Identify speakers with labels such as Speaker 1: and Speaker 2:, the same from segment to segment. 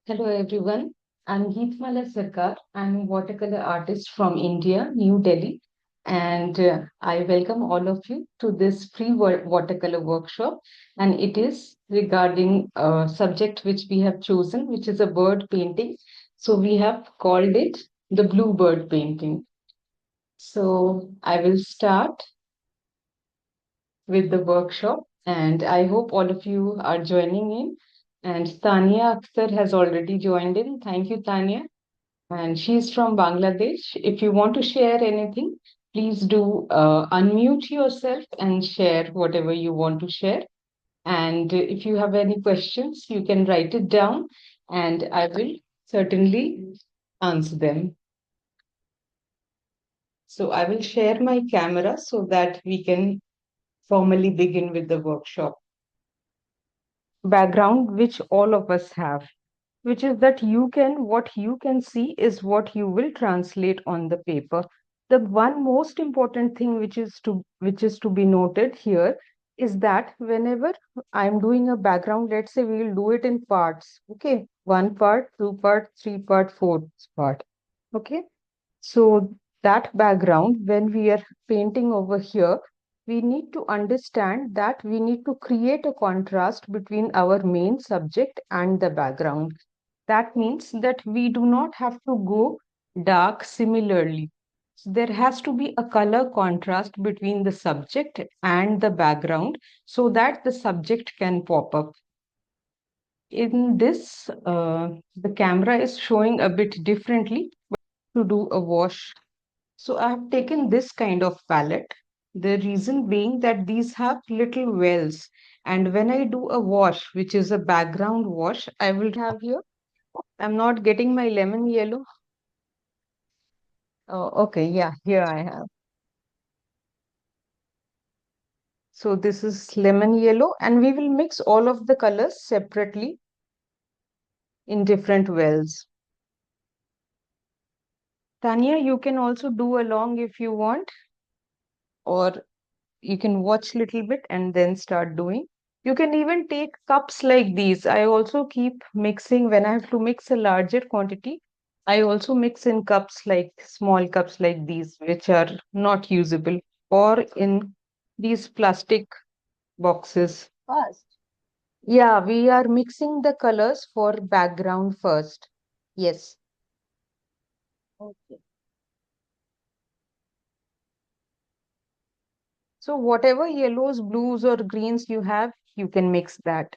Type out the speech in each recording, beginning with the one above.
Speaker 1: Hello everyone. I'm Geetmala Sarkar. I'm a watercolor artist from India, New Delhi, and I welcome all of you to this free watercolor workshop. And it is regarding a subject which we have chosen, which is a bird painting. So we have called it the bluebird painting. So I will start with the workshop, and I hope all of you are joining in. And Tanya Akhtar has already joined in. Thank you, Tanya, and she's from Bangladesh. If you want to share anything, please do unmute yourself and share whatever you want to share. And if you have any questions, you can write it down and I will certainly answer them. So I will share my camera so that we can formally begin with the workshop. Background which all of us have, which is that what you can see is what you will translate on the paper. The one most important thing which is to be noted here is that whenever I'm doing a background, let's say we will do it in parts. Okay, one part, two part, three part, fourth part. Okay, so that background, when we are painting over here, we need to understand that we need to create a contrast between our main subject and the background. That means that we do not have to go dark similarly. So there has to be a color contrast between the subject and the background so that the subject can pop up. In this, the camera is showing a bit differently to do a wash. So I have taken this kind of palette. The reason being that these have little wells. And when I do a wash, which is a background wash, I will have here. I'm not getting my lemon yellow. Oh, okay. Yeah, here I have. So this is lemon yellow, and we will mix all of the colors separately in different wells. Tanya, you can also do along if you want, or you can watch little bit and then start doing. You can even take cups like these. I also keep mixing when I have to mix a larger quantity. I also mix in cups like small cups like these, which are not usable, or in these plastic boxes. First. Yeah, we are mixing the colors for background first. Yes. Okay. So whatever yellows, blues, or greens you have, you can mix that.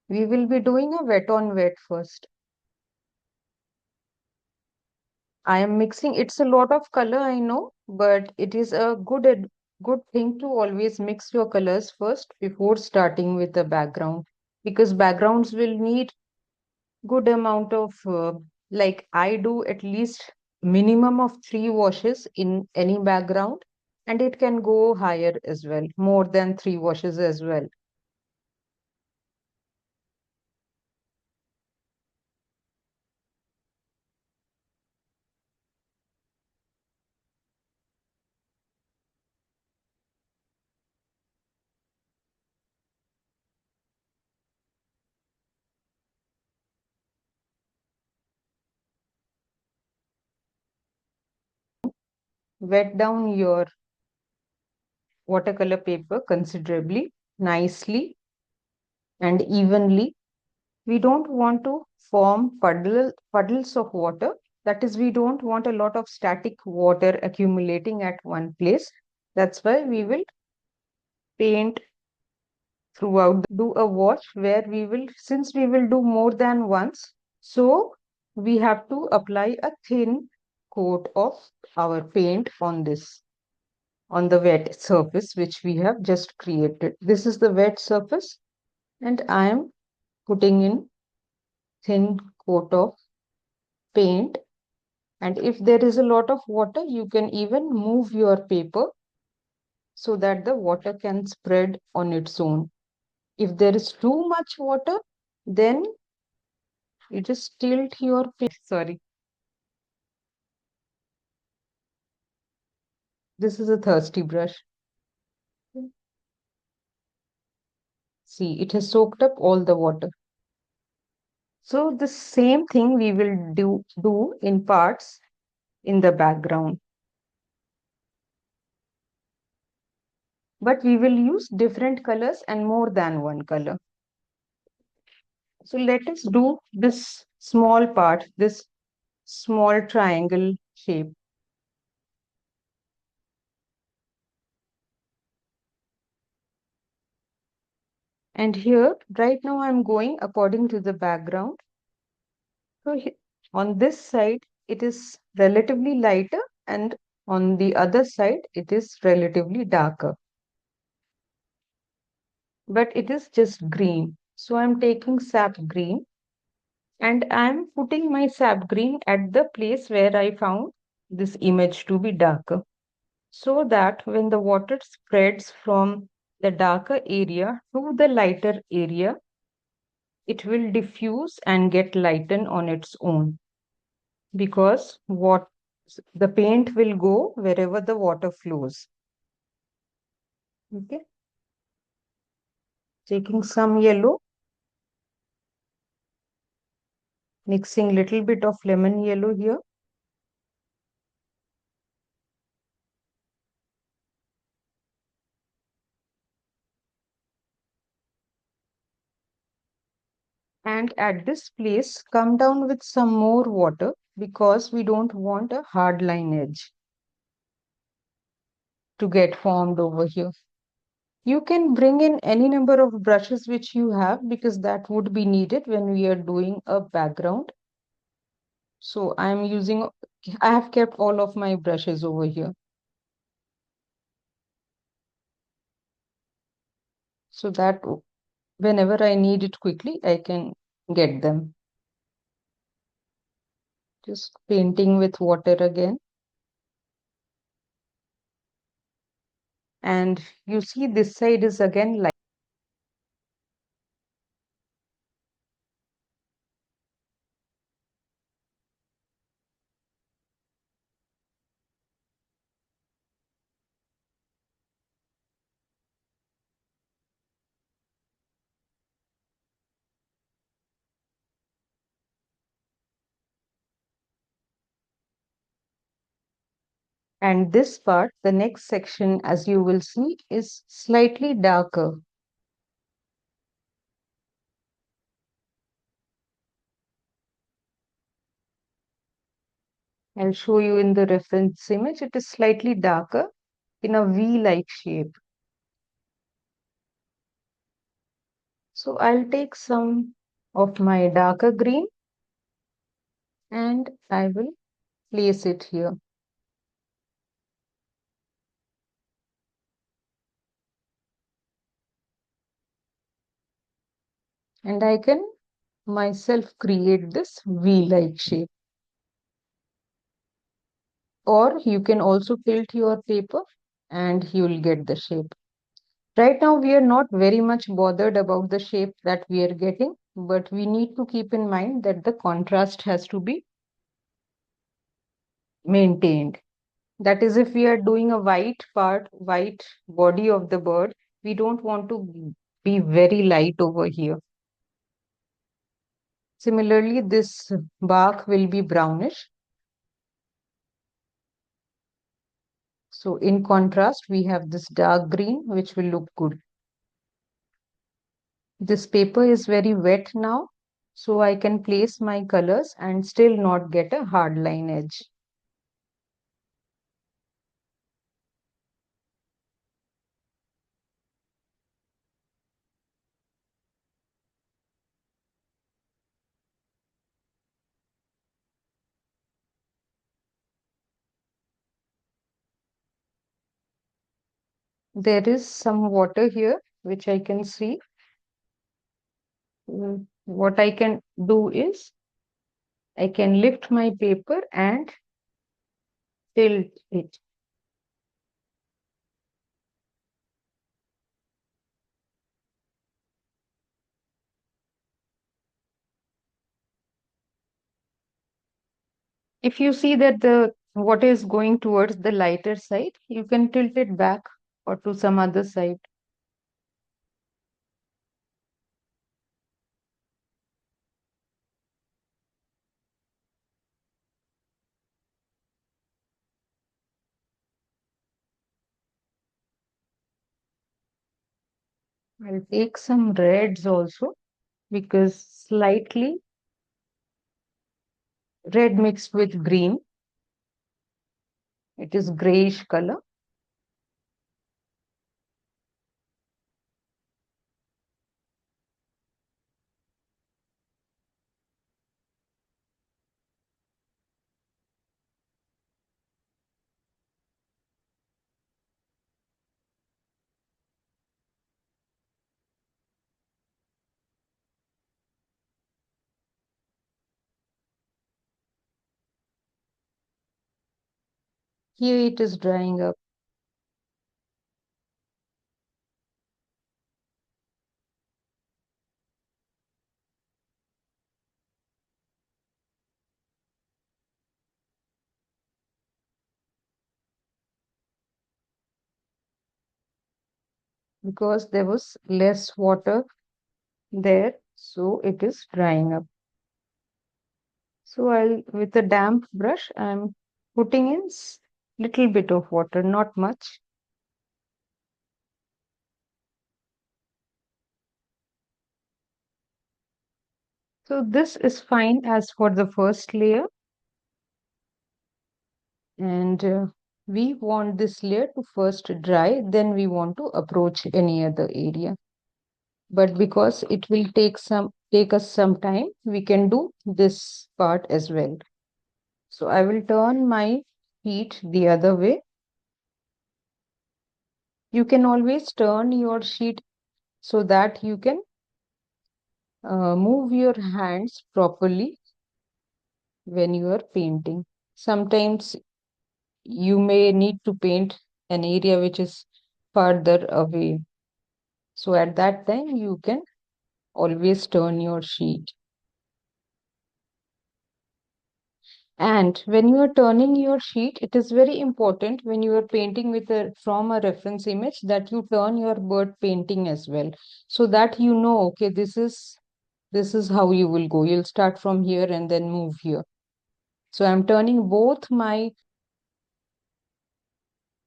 Speaker 1: We will be doing a wet on wet first. I am mixing. It's a lot of color, I know, but it is a good thing to always mix your colors first before starting with the background, because backgrounds will need good amount of like I do at least minimum of 3 washes in any background, and it can go higher as well, more than 3 washes as well. Wet down your watercolor paper considerably, nicely and evenly. We don't want to form puddles of water. That is, we don't want a lot of static water accumulating at one place. That's why we will paint throughout, do a wash where we will, since we will do more than once, so we have to apply a thin coat of our paint on this, on the wet surface which we have just created. This is the wet surface, and I am putting in thin coat of paint. And if there is a lot of water, you can even move your paper so that the water can spread on its own. If there is too much water, then you just tilt your paper. Sorry, this is a thirsty brush. See, it has soaked up all the water. So the same thing we will do in parts in the background. But we will use different colors and more than one color. So let us do this small part, this small triangle shape. And here, right now I'm going according to the background. So on this side, it is relatively lighter, and on the other side, it is relatively darker. But it is just green. So I'm taking sap green and I'm putting my sap green at the place where I found this image to be darker. So that when the water spreads from the darker area to the lighter area, it will diffuse and get lightened on its own, because what the paint will go wherever the water flows. Okay, taking some yellow, mixing little bit of lemon yellow here, and at this place come down with some more water because we don't want a hard line edge to get formed over here. You can bring in any number of brushes which you have because that would be needed when we are doing a background. So I have kept all of my brushes over here so that whenever I need it quickly, I can get them. Just painting with water again. And you see this side is again light. And this part, the next section, as you will see, is slightly darker. I'll show you in the reference image. It is slightly darker in a V-like shape. So I'll take some of my darker green and I will place it here. And I can myself create this V-like shape. Or you can also tilt your paper and you will get the shape. Right now, we are not very much bothered about the shape that we are getting, but we need to keep in mind that the contrast has to be maintained. That is, if we are doing a white body of the bird, we don't want to be very light over here. Similarly, this bark will be brownish. So in contrast, we have this dark green, which will look good. This paper is very wet now, so I can place my colors and still not get a hard line edge. There is some water here, which I can see. What I can do is I can lift my paper and tilt it. If you see that the water is going towards the lighter side, you can tilt it back or to some other side. I'll take some reds also because slightly red mixed with green. It is grayish color. Here it is drying up because there was less water there, so it is drying up. So I'll, with a damp brush, I'm putting in little bit of water, not much. So this is fine as for the first layer, and we want this layer to first dry, then we want to approach any other area. But because it will take us some time, we can do this part as well. So I will turn my sheet the other way. You can always turn your sheet so that you can move your hands properly when you are painting. Sometimes you may need to paint an area which is farther away. So at that time, you can always turn your sheet. And when you are turning your sheet, it is very important when you are painting with a from a reference image that you turn your bird painting as well, so that you know, okay, this is how you will go. You'll start from here and then move here. So I'm turning both my,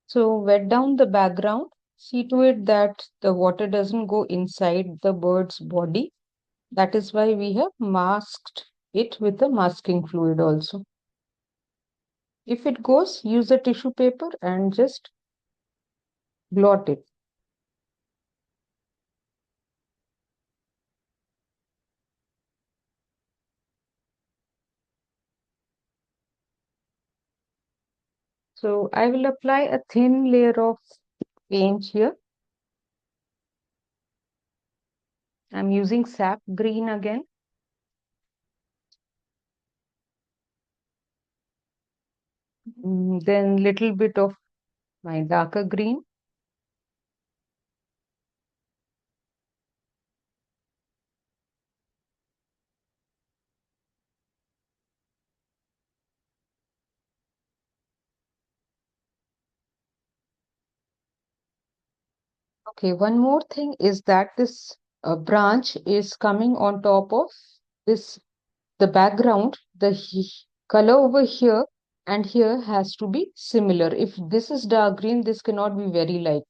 Speaker 1: so wet down the background. See to it that the water doesn't go inside the bird's body. That is why we have masked it with the masking fluid also. If it goes, use a tissue paper and just blot it. So I will apply a thin layer of paint here. I'm using sap green again. Then little bit of my darker green. Okay, one more thing is that this branch is coming on top of this, the background, the color over here and here has to be similar. If this is dark green, this cannot be very light.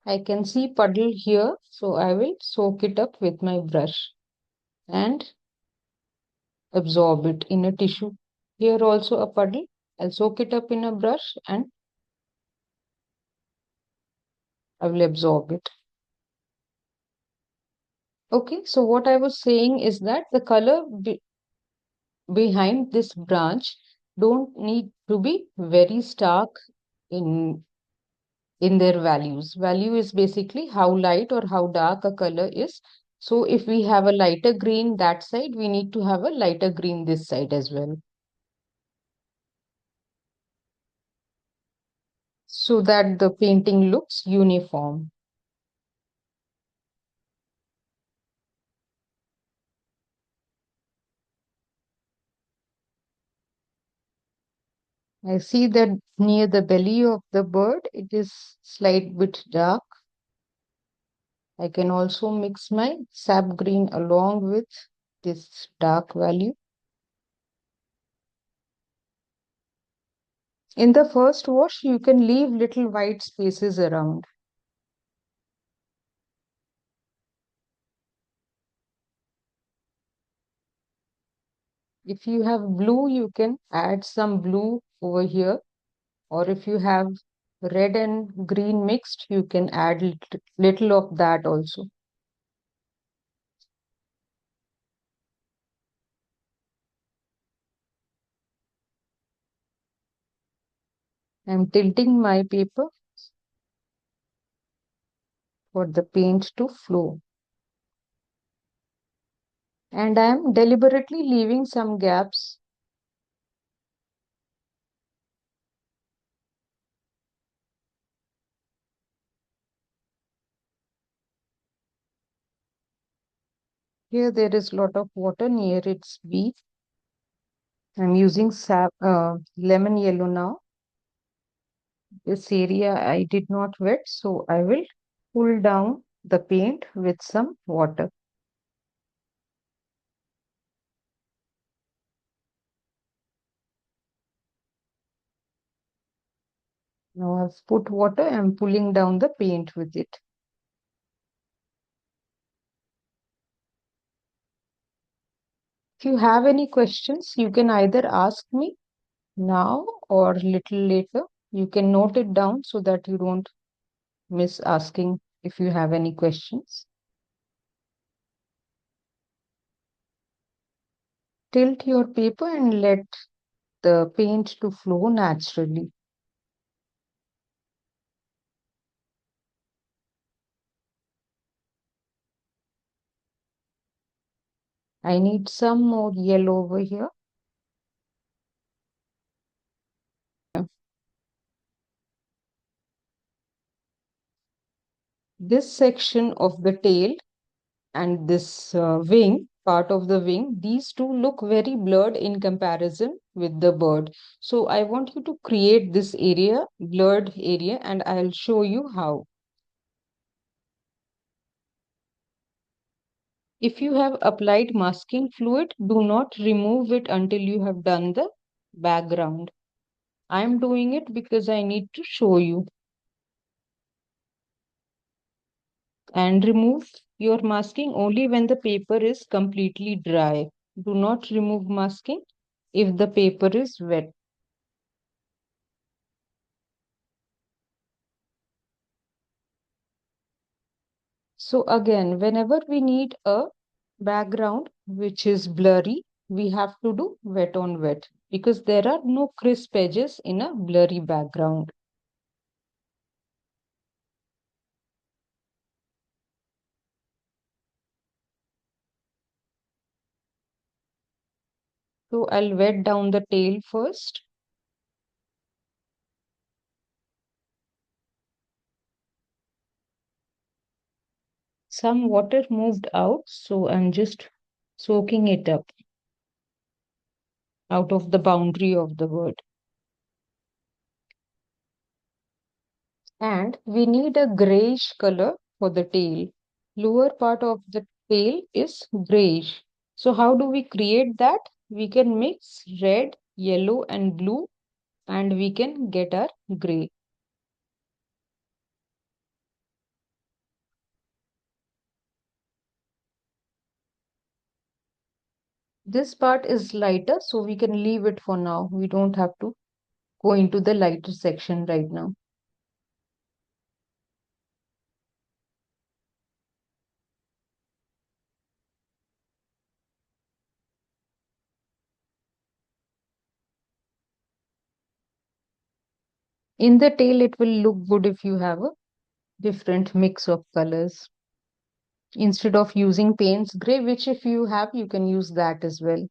Speaker 1: I can see puddle here, so I will soak it up with my brush and absorb it in a tissue. Here also a puddle. I'll soak it up in a brush and I will absorb it. Okay, so what I was saying is that the color behind this branch don't need to be very stark in in their values. Value is basically how light or how dark a color is. So if we have a lighter green that side, we need to have a lighter green this side as well, so that the painting looks uniform. I see that near the belly of the bird, it is slight bit dark. I can also mix my sap green along with this dark value. In the first wash, you can leave little white spaces around. If you have blue, you can add some blue over here. Or if you have red and green mixed, you can add little of that also. I'm tilting my paper for the paint to flow. And I'm deliberately leaving some gaps. Here there is a lot of water near its beak. I'm using lemon yellow now. This area I did not wet, so I will pull down the paint with some water. Now I've put water, I'm pulling down the paint with it. If you have any questions, you can either ask me now or little later. You can note it down so that you don't miss asking if you have any questions. Tilt your paper and let the paint to flow naturally. I need some more yellow over here. This section of the tail and this wing, part of the wing, these two look very blurred in comparison with the bird. So I want you to create this area, blurred area, and I'll show you how. If you have applied masking fluid, do not remove it until you have done the background. I'm doing it because I need to show you. And remove your masking only when the paper is completely dry. Do not remove masking if the paper is wet. So again, whenever we need a background which is blurry, we have to do wet on wet because there are no crisp edges in a blurry background. So I'll wet down the tail first. Some water moved out, so I'm just soaking it up out of the boundary of the word. And we need a grayish color for the tail. Lower part of the tail is grayish. So how do we create that? We can mix red, yellow and blue and we can get our gray. This part is lighter, so we can leave it for now. We don't have to go into the lighter section right now. In the tail, it will look good if you have a different mix of colors. Instead of using Payne's gray, which if you have, you can use that as well.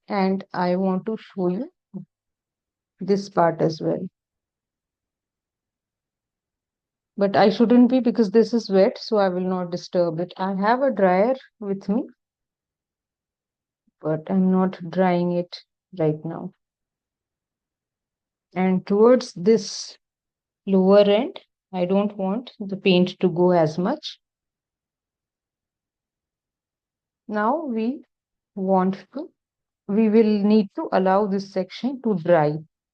Speaker 1: And I want to show you this part as well. But I shouldn't be because this is wet, so I will not disturb it. I have a dryer with me, but I'm not drying it right now. And towards this lower end, I don't want the paint to go as much. Now we want to we will need to allow this section to dry.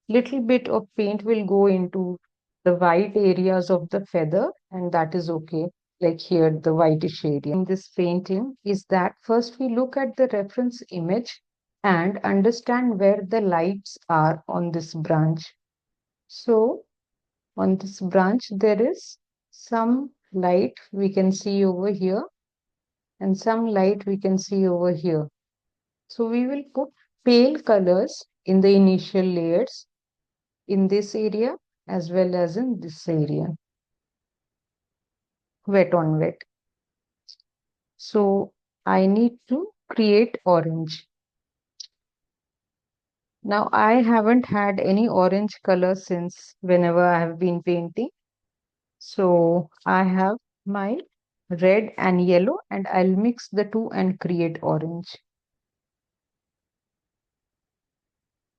Speaker 1: Little bit of paint will go into the white areas of the feather, and that is okay. Like here, the whitish area. In this painting is that first we look at the reference image and understand where the lights are on this branch. So on this branch, there is some light we can see over here and some light we can see over here. So we will put pale colors in the initial layers in this area as well as in this area, wet on wet. So I need to create orange. Now I haven't had any orange color since whenever I have been painting. So I have my red and yellow and I'll mix the two and create orange.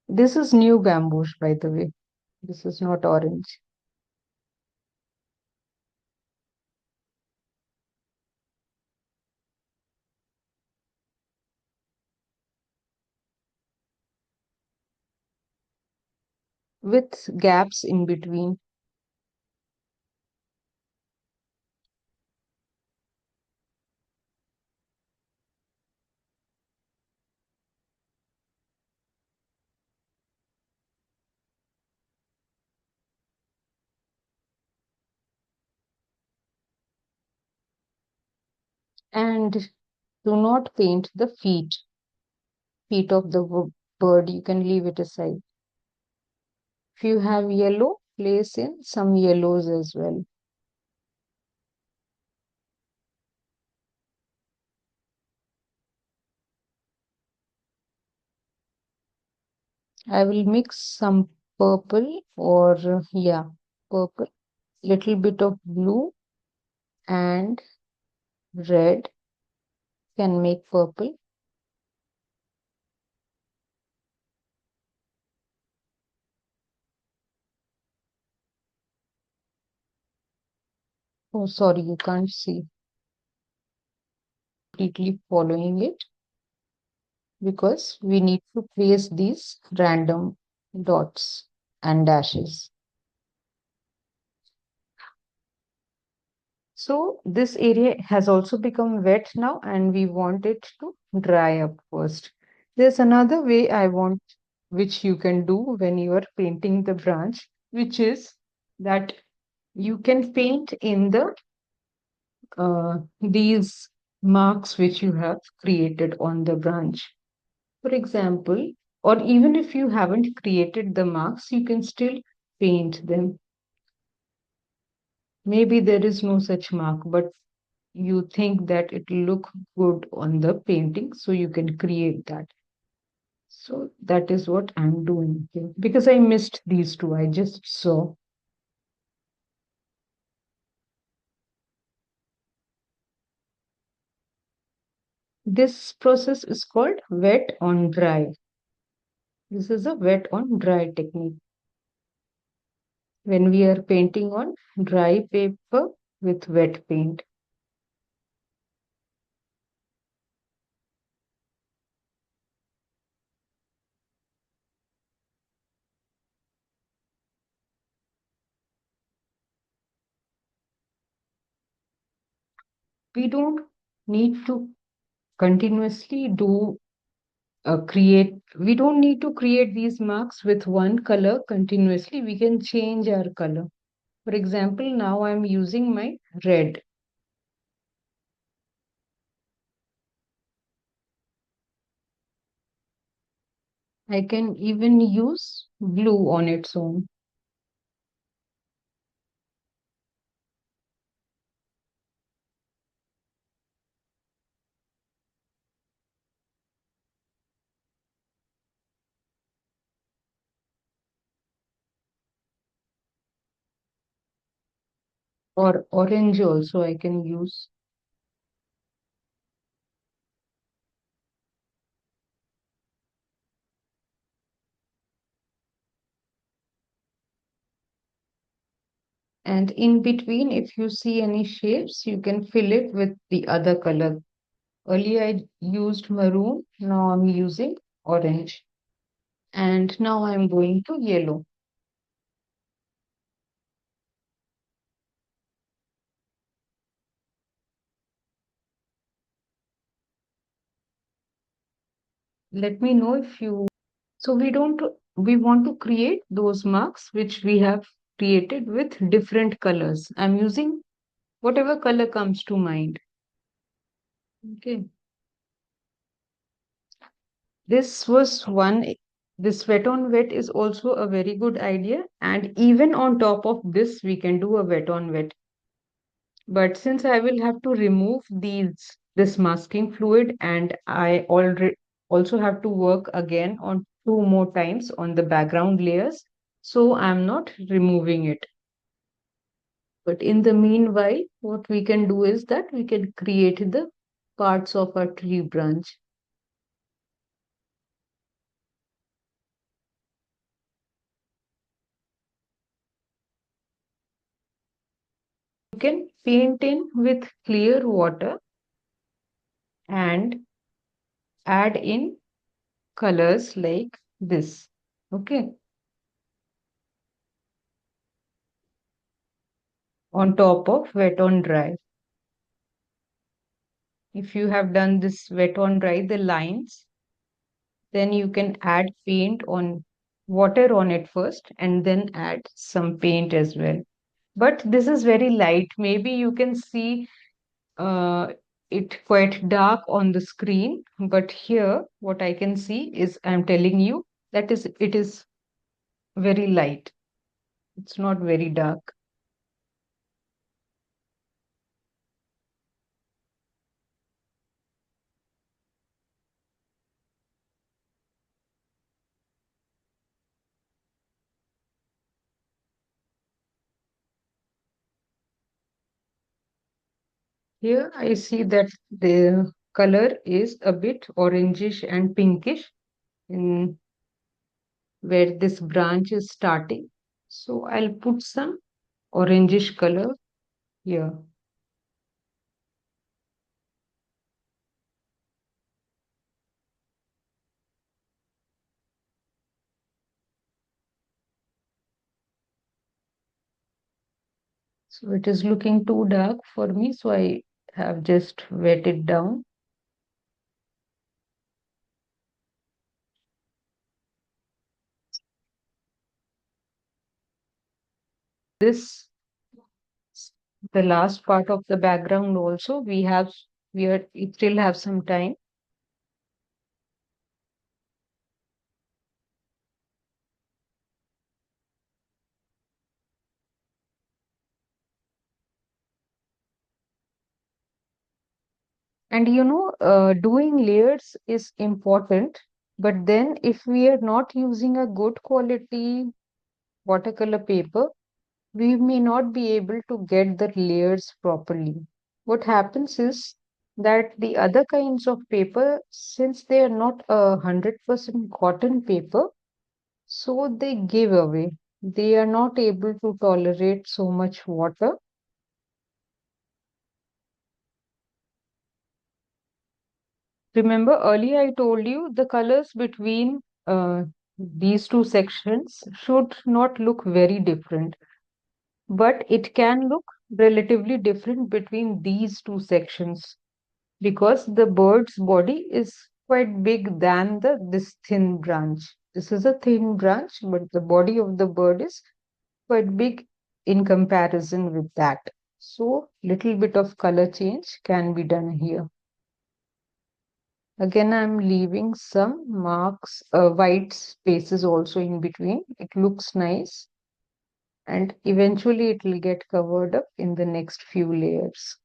Speaker 1: This is new bamboo, by the way. This is not orange. With gaps in between. And do not paint the feet of the bird. You can leave it aside. If you have yellow, place in some yellows as well. I will mix some purple or yeah, purple, little bit of blue and red can make purple. Oh, sorry, you can't see. Completely following it because we need to place these random dots and dashes. So this area has also become wet now and we want it to dry up first. There's another way I want, which you can do when you are painting the branch, which is that you can paint in these marks which you have created on the branch. For example, or even if you haven't created the marks, you can still paint them. Maybe there is no such mark, but you think that it will look good on the painting, so you can create that. So that is what I'm doing here because I missed these two. I just saw. This process is called wet on dry. This is a wet on dry technique. When we are painting on dry paper with wet paint. We don't need to continuously do we don't need to create these marks with one color continuously. We can change our color. For example, now I'm using my red. I can even use blue on its own. Or orange also I can use. And in between, if you see any shapes, you can fill it with the other color. Earlier I used maroon, now I'm using orange. And now I'm going to yellow. Let me know if you. So we want to create those marks which we have created with different colors. I'm using whatever color comes to mind. Okay. This was one, this wet on wet is also a very good idea. And even on top of this, we can do a wet on wet. But since I will have to remove this masking fluid and I already also have to work again on two more times on the background layers, so I'm not removing it. But in the meanwhile, what we can do is that we can create the parts of our tree branch. You can paint in with clear water and add in colors like this. Okay. On top of wet on dry. If you have done this wet on dry, the lines, then you can add paint on water on it first and then add some paint as well. But this is very light. Maybe you can see uh, it quite dark on the screen, but here what I can see is I'm telling you that is it is very light. It's not very dark. Here I see that the color is a bit orangish and pinkish in where this branch is starting. So I'll put some orangish color here. So it is looking too dark for me, so I have just wet it down. This, the last part of the background also, we still have some time. And doing layers is important, but then if we are not using a good quality watercolor paper, we may not be able to get the layers properly. What happens is that the other kinds of paper, since they are not 100% cotton paper, so they give away. They are not able to tolerate so much water. Remember earlier I told you the colors between these two sections should not look very different, but it can look relatively different between these two sections because the bird's body is quite big than this thin branch. This is a thin branch, but the body of the bird is quite big in comparison with that. So little bit of color change can be done here. Again, I'm leaving some marks, white spaces also in between. It looks nice and eventually it will get covered up in the next few layers.